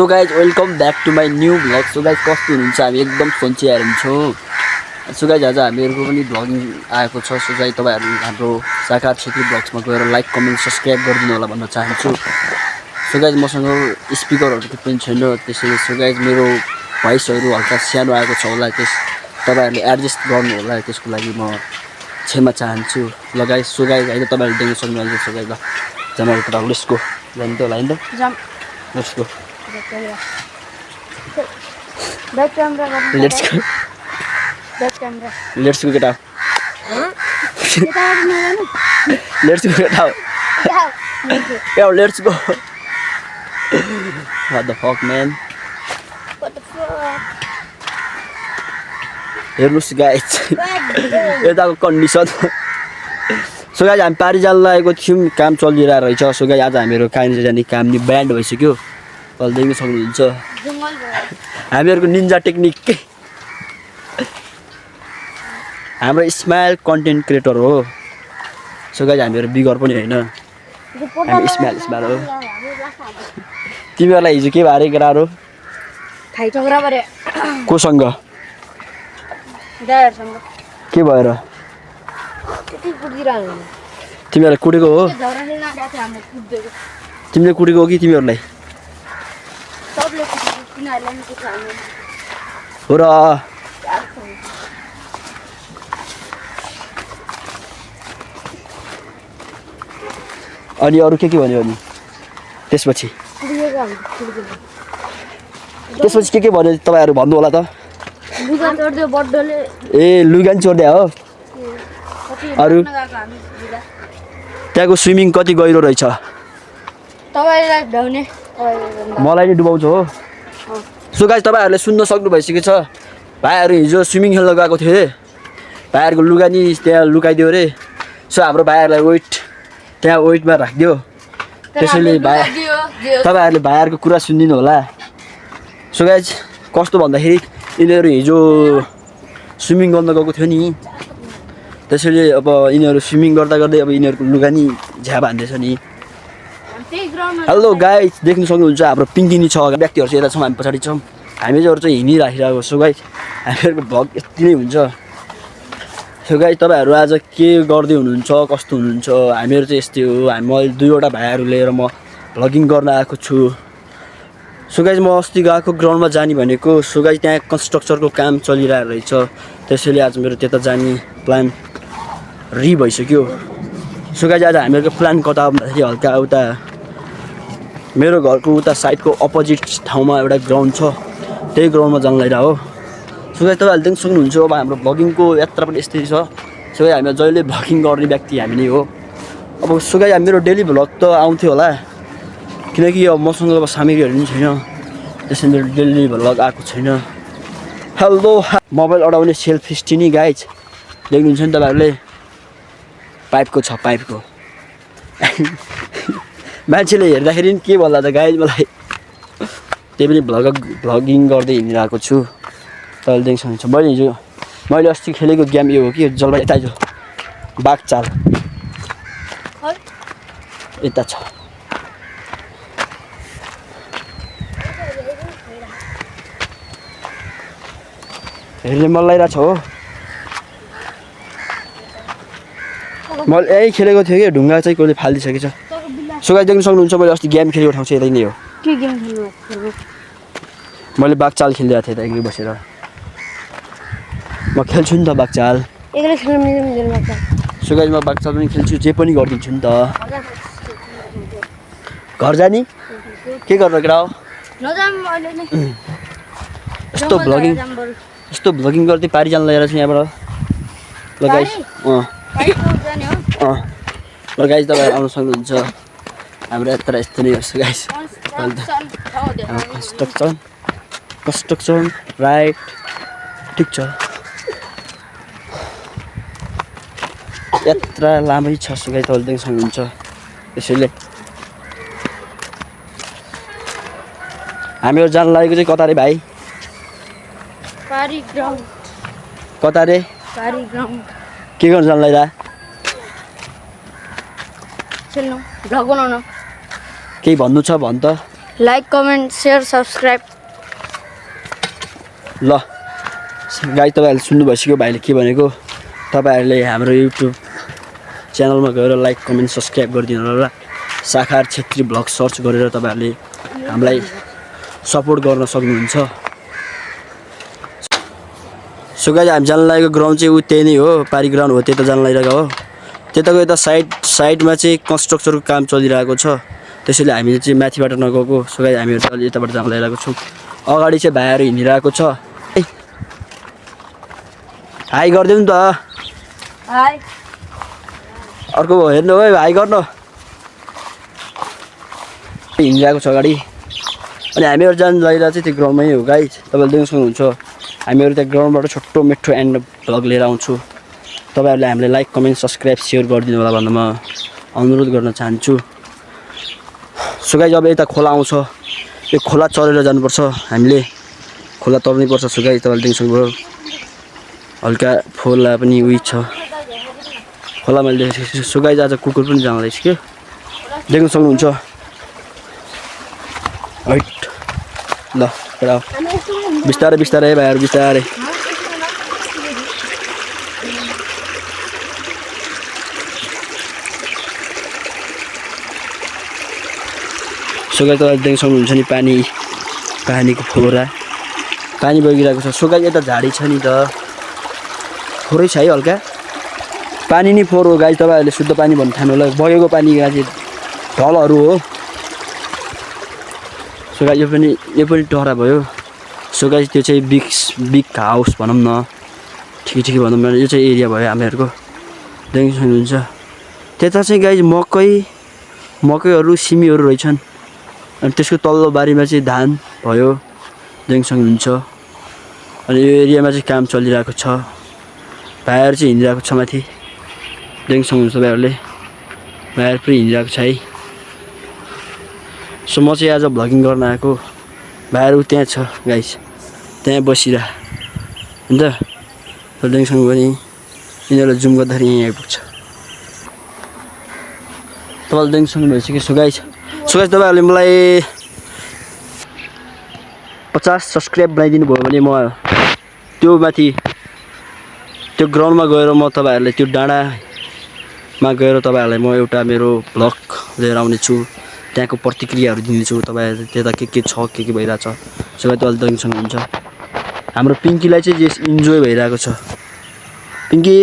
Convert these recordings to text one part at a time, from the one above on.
So guys welcome back to my new vlog. So guys कस्तो हुनुहुन्छ? हामी एकदम सन्चै आएर हुन्छौँ। सो गाइज आज हामीहरूको पनि भ्लगिङ आएको छ। सो गाइज तपाईँहरू हाम्रो साकार छेत्री भ्लग्समा गएर लाइक कमेन्ट सब्सक्राइब गरिदिनु होला भन्न चाहन्छु। सो गाइज मसँग स्पिकरहरू पनि छैन, त्यसैले सो गाइज मेरो भोइसहरू हल्का सानो आएको छ होला, तपाईँहरूले एडजस्ट गर्नु होला, त्यसको लागि म क्षमा चाहन्छु। ल गाइज सो गाइज होइन तपाईँहरूले देख्न सक्नुहुन्छ। सो गाइज ल जमाएको कुरा लेट्स गो। लाइन त let's go. Back camera. Let's go. Back camera. Let's go get out. Let's go get out. Yo, let's go. What the fuck, man? What the fuck? हेर्नुस् guys यताको condition. So guys हामी पारी जाल लागेको थियौँ, काम चलिरहेको रहेछ। सो गाइज आज हामीहरू कहाँ जाने काम नि ब्यान्ड भइसक्यो, तल देख्न सक्नुहुन्छ। हामीहरूको निन्जा टेक्निक हाम्रो स्माइल कन्टेन्ट क्रिएटर हो। सो गाइज हामीहरू बिगर पनि होइन, हामी स्माइल हो। तिमीहरूलाई हिजो के भएर केटाहरू कोसँग के भएर तिमीहरूलाई कुटेको हो? तिमीले कुटेको हो कि तिमीहरूलाई हो र? अनि अरू के भन्यो? अनि त्यसपछि के भन्यो तपाईँहरू भन्नु होला त। ए लुगा नि चोर्दै हो। अरू त्यहाँको स्विमिङ कति गहिरो रहेछ? मलाई नि डुबाउँछ हो। सो गाइज तपाईँहरूले सुन्न सक्नु भइसकेको छ, भाइहरू हिजो स्विमिङ खेल्न गएको थियो अरे, भाइहरूको लुगा नि त्यहाँ लुकाइदियो अरे। सो हाम्रो भाइहरूलाई त्यहाँ वेटमा राखिदियो, त्यसैले तपाईँहरूले भाइहरूको कुरा सुनिदिनु होला। सो गाइज कस्तो भन्दाखेरि यिनीहरू हिजो स्विमिङ गर्न गएको थियो नि, त्यसैले अब यिनीहरू स्विमिङ गर्दा गर्दै अब यिनीहरूको लुगा नि झ्याप हान्दैछ नि। हेलो गाइज देख्न सक्नुहुन्छ हाम्रो पिङ्किनी छ, व्यक्तिहरू चाहिँ यता छौँ, हामी पछाडि छौँ, हामी चाहिँ हिँडिराखिरहेको। सो गाइज हामीहरूको भ्लग यति नै हुन्छ। सो गाइज तपाईँहरू आज के गर्दै हुनुहुन्छ, कस्तो हुनुहुन्छ? हामीहरू चाहिँ यस्तै हो। मैले दुईवटा भाइहरू लिएर म भ्लगिङ गर्न आएको छु। सो गाइज म अस्ति गएको ग्राउन्डमा जाने भनेको। सो गाइज त्यहाँ कन्स्ट्रक्सनको काम चलिरहेको रहेछ, त्यसैले आज मेरो त्यता जाने प्लान भइसक्यो। सो गाइज आज हामीहरूको प्लान कता भन्दाखेरि हल्का उता मेरो घरको उता साइडको अपोजिट ठाउँमा एउटा ग्राउन्ड छ, त्यही ग्राउन्डमा जान लागिरहेको हो। सो गाइज तपाईँहरूले देख्न सक्नुहुन्छ अब हाम्रो भ्लगिङको यात्रा पनि यस्तै छ। सो गाइज हामी जहिले भ्लगिङ गर्ने व्यक्ति हामी नै हो। अब सो गाइज मेरो डेली भ्लग त आउँथ्यो होला, किनकि अब मसँग अब सामग्रीहरू पनि छैन, त्यसैले मेरो डेली भ्लग आएको छैन। हेलो मोबाइल अडाउने सेल्फी स्टिनी गाइज देख्नुहुन्छ नि तपाईँहरूले, पाइपको छ पाइपको। मान्छेले हेर्दाखेरि के भन्ला त गाइज मलाई, त्यही पनि भ्लगिङ गर्दै हिँडिरहेको छु। तपाईँले देख्न सक्नुहुन्छ मैले अस्ति खेलेको गेम यो हो कि जलबाई यता जो बाघ चाल यता छ। हेर्ने मन लागिरहेको छ हो। मैले यहीँ खेलेको थियो कि ढुङ्गा चाहिँ कसले फालिदिइसकेको छ। सो गाइज देख्न सक्नुहुन्छ मैले अस्ति गेम खेलेको ठाउँ चाहिँ यतै नै हो। के गेम खेल्नु? मैले बाघ चाल खेलिरहेको थिएँ त एक्लै बसेर। म खेल्छु नि त बाघ चाल। एक्लै खेल्नु मिल्दैन। सो गाइज म बाघ चाल पनि खेल्छु, जे पनि गरिदिन्छु नि त। घर जाने के गरेर केटा हो? यस्तो भ्लगिङ गर्दै पारी जान लागेर चाहिँ यहाँबाट। ल गाइज ल गाइज तपाईँहरू आउन सक्नुहुन्छ। हाम्रो यात्रा यस्तो नै हो। सो गाइज कन्स्ट्रक्सन राइट ठिक छ, यात्रा लामै छ। सो गाइज तपाईँले देख्न सक्नुहुन्छ, त्यसैले हामीहरू जान लागेको चाहिँ कता रे भाइ? कता रे? के गर्न जान लाग्दा? खेल्नु भ्लग बनाउन केही भन्नु छ भन् त। लाइक कमेन्ट सेयर सब्सक्राइब ल गाइस तपाईँहरूले सुन्नु भइसक्यो भाइले के भनेको तपाईँहरूले हाम्रो युट्युब च्यानलमा गएर लाइक कमेन्ट सब्सक्राइब गरिदिनु होला साखार छेत्री भ्लग सर्च गरेर तपाईँहरूले हामीलाई सपोर्ट गर्न सक्नुहुन्छ सो गाइस हामी जान लागेको ग्राउन्ड चाहिँ ऊ त्यही नै हो पारी ग्राउन्ड हो त्यता जान लागिरहेको हो त्यताको यता साइडमा चाहिँ कन्स्ट्रक्सनको काम चलिरहेको छ त्यसैले हामीले चाहिँ माथिबाट नगएको सो गाइस हामीहरू चाहिँ अलि यताबाट जान लागिरहेको छौँ अगाडि चाहिँ भाइहरू हिँडिरहेको छ हाई गरिदिउँ नि त हाई अर्को हेर्नु है हाई गर्नु हिँडिरहेको छ अगाडि अनि हामीहरू जानु लागिरहेको चाहिँ त्यो ग्राउन्डमै हो गाइस तपाईँले देख्न सक्नुहुन्छ हामीहरू त्यहाँ ग्राउन्डबाट छोटो मिठो एन्ड भ्लग लिएर आउँछु तपाईँहरूले हामीलाई लाइक कमेन्ट सब्सक्राइब सेयर गरिदिनु होला भनेर म अनुरोध गर्न चाहन्छु सो गाइस अब यता खोला आउँछ यो खोला चढेर जानुपर्छ हामीले खोला तर्नै पर्छ सो गाइस तपाईँले देख्न सक्नुभयो हल्का खोला पनि उयो छ खोला मैले देखेको छु सो गाइस आज कुकुर पनि जाँदैछ कि देख्न सक्नुहुन्छ हाइट ल बिस्तारै बिस्तारै भाइहरू बिस्तारै सो गाइस तपाईँले देख्न सक्नुहुन्छ नि पानीको फोहरा पानी बगिरहेको छ सो गाइस यता झाडी छ नि त थोरै छ है हल्का पानी नि फोहोर हो गाइस तपाईँहरूले शुद्ध पानी भन्नु ठान्नु होला बगेको पानी गाइस ढलहरू हो सो गाइस यो पनि टहरा भयो सो गाइस त्यो चाहिँ बिग हाउस भनौँ न ठिकै भनौँ न यो चाहिँ एरिया भयो हामीहरूको देख्न सक्नुहुन्छ त्यता चाहिँ गाइस मकैहरू सिमीहरू रहेछन् अनि त्यसको तल्लो बारीमा चाहिँ धान भयो देख्न सक्नुहुन्छ अनि यो एरियामा चाहिँ काम चलिरहेको छ भाइहरू चाहिँ हिँडिरहेको छ माथि देख्न सक्नुहुन्छ तपाईँहरूले भाइहरू पनि हिँडिरहेको छ है सो म चाहिँ आज भ्लगिङ गर्न आएको भाइहरू त्यहाँ छ गाइस त्यहाँ बसिरह अन्त देख्न सक्नुभयो नि यिनीहरूलाई जुम गर्दाखेरि यहीँ आइपुग्छ तपाईँले देख्न सक्नु भइसक्यो सो गाइस तपाईँहरूले मलाई 50 सब्सक्राइब बनाइदिनु भयो भने म त्यो माथि त्यो ग्राउन्डमा गएर म तपाईँहरूलाई त्यो डाँडामा गएर तपाईँहरूलाई म एउटा मेरो भ्लग लिएर आउनेछु त्यहाँको प्रतिक्रियाहरू दिनेछु तपाईँहरू त्यता के छ के भइरहेछ सो तपाईँले देख्न सक्नुहुन्छ हाम्रो पिङ्कीलाई चाहिँ जे इन्जोय भइरहेको छ पिङ्की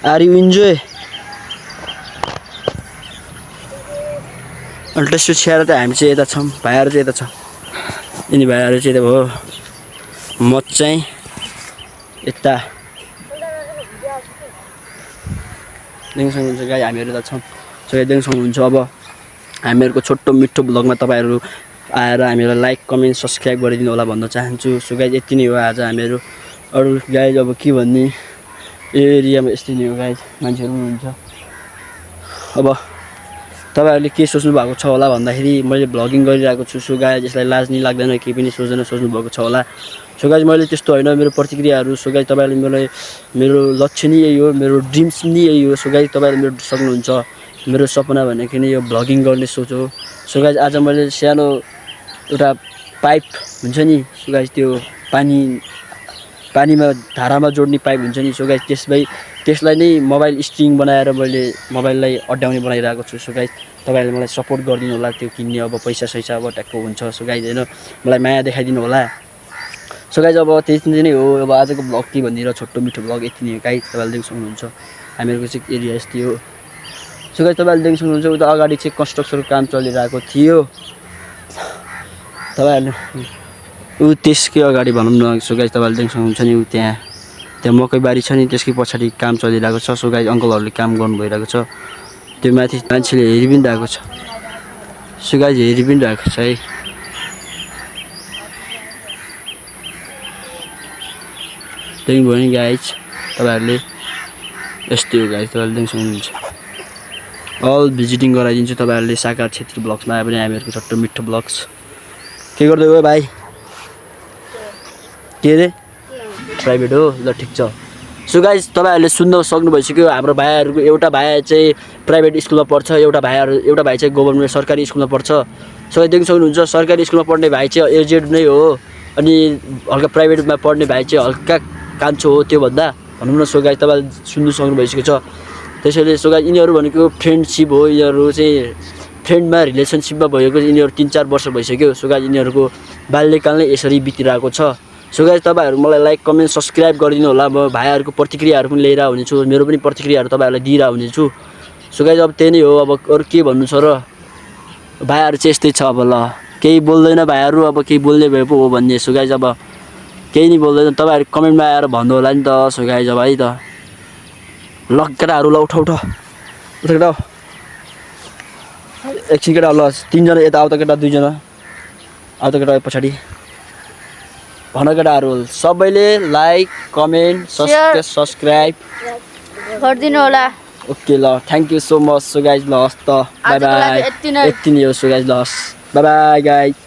आर यु इन्जोय अनि त्यसो छ्याएर त हामी चाहिँ यता छौँ भाइहरू चाहिँ यता छ यिनी भाइहरू चाहिँ यता भयो म चाहिँ यता देख्न सक्नुहुन्छ गाई हामीहरू यता छौँ सो देख्न सक्नुहुन्छ अब हामीहरूको छोटो मिठो भ्लगमा तपाईँहरू आएर हामीलाई लाइक कमेन्ट सब्सक्राइब गरिदिनु होला भन्न चाहन्छु सो गाइज यति नै हो आज हामीहरू अरू गाइज अब के भन्ने यो एरियामा यस्तै नै हो गाइज मान्छेहरू पनि हुन्छ अब तपाईँहरूले के सोच्नु भएको छ होला भन्दाखेरि मैले भ्लगिङ गरिरहेको छु सो गाइज यसलाई लाज नि लाग्दैन केही पनि सोच्दैन सोच्नु भएको छ होला सो गाइज मैले त्यस्तो होइन मेरो प्रतिक्रियाहरू सो गाइज तपाईँहरूले मलाई मेरो लक्ष्य नै यही हो मेरो ड्रिम्स नै यही हो सो गाइज तपाईँहरूले मेरो सक्नुहुन्छ मेरो सपना भनेको नै यो भ्लगिङ गर्ने सोच हो सो गाइज आज मैले सानो एउटा पाइप हुन्छ नि सो गाइज त्यो पानीमा धारामा जोड्ने पाइप हुन्छ नि सो गाइज त्यसलाई नै मोबाइल स्ट्रिङ बनाएर मैले मोबाइललाई अड्याउने बनाइरहेको छु सो गाइज तपाईँहरूले मलाई सपोर्ट गरिदिनु होला त्यो किन्ने अब पैसा सैसा अब ट्याक्को हुन्छ सो गाइज होइन मलाई माया देखाइदिनु होला सो गाइज अब त्यति नै हो अब आजको भ्लग के भनिदिएर छोटो मिठो भ्लग यति नै हो गाइज तपाईँले देख्न सक्नुहुन्छ हामीहरूको चाहिँ एरिया यस्तै हो सो गाइज तपाईँहरूले देख्न सक्नुहुन्छ उता अगाडि चाहिँ कन्स्ट्रक्सनको काम चलिरहेको थियो तपाईँहरूले त्यसकै अगाडि भनौँ न सो गाइज तपाईँहरूले देख्न सक्नुहुन्छ नि त्यहाँ मकै बारी छ नि त्यसकै पछाडि काम चलिरहेको छ सो गाइज अङ्कलहरूले काम गर्नु भइरहेको छ त्यो माथि मान्छेले हेरि पनि रहेको छ सो गाइज हेरि पनि रहेको छ है देख्नुभयो नि गाइज तपाईँहरूले यस्तै हो गाइज तपाईँहरूले देख्न सक्नुहुन्छ अल भिजिटिङ गराइदिन्छु तपाईँहरूले साकार छेत्री ब्लग्समा आयो भने हामीहरूको छोटो मिठो ब्लग्स के गर्दै हो भाइ के अरे प्राइभेट हो ल ठिक छ सो गाइज तपाईँहरूले सुन्न सक्नु भइसक्यो हाम्रो भाइहरूको एउटा भाइ चाहिँ प्राइभेट स्कुलमा पढ्छ एउटा भाइ चाहिँ गभर्मेन्ट सरकारी स्कुलमा पढ्छ सो देख्न सक्नुहुन्छ सरकारी स्कुलमा पढ्ने भाइ चाहिँ एजेड नै हो अनि हल्का प्राइभेटमा पढ्ने भाइ चाहिँ हल्का कान्छो हो त्योभन्दा भनौँ न। सो गाइस तपाईँले सुन्नु सक्नु भइसकेको छ। त्यसैले सो गाइस यिनीहरू भनेको फ्रेन्डसिप हो, यिनीहरू चाहिँ फ्रेन्डमा रिलेसनसिपमा भएको यिनीहरू 3-4 वर्ष भइसक्यो। सो गाइस यिनीहरूको बाल्यकाल नै यसरी बितिरहेको छ। सो गाइस तपाईँहरू मलाई लाइक कमेन्ट सब्सक्राइब गरिदिनु होला। म भाइहरूको प्रतिक्रियाहरू पनि लिएर हुनेछु, मेरो पनि प्रतिक्रियाहरू तपाईँहरूलाई दिइरहेको हुनेछु। सो गाइस अब त्यही नै हो, अब अरू के भन्नु छ र। भाइहरू चाहिँ यस्तै छ अब ल, केही बोल्दैन भाइहरू, अब केही बोल्ने भए पो हो भन्ने। सो गाइस अब केही नि बोल्दैन, तपाईँहरू कमेन्टमा आएर भन्नु होला नि त। सो गाइस अब है त ल केटाहरू ल उठ केटा एकछिन केटा ल 3 जना यता आउ त केटा, 2 जना आउ त केटा पछाडि। भन केटाहरू सबैले लाइक कमेन्ट सब्सक्राइब गरिदिनु होला। ओके ल thank you so much. So guys ल हस् त बाई बाई। यति नै हो सो गाइस ल हस् बाई बाई गाइस।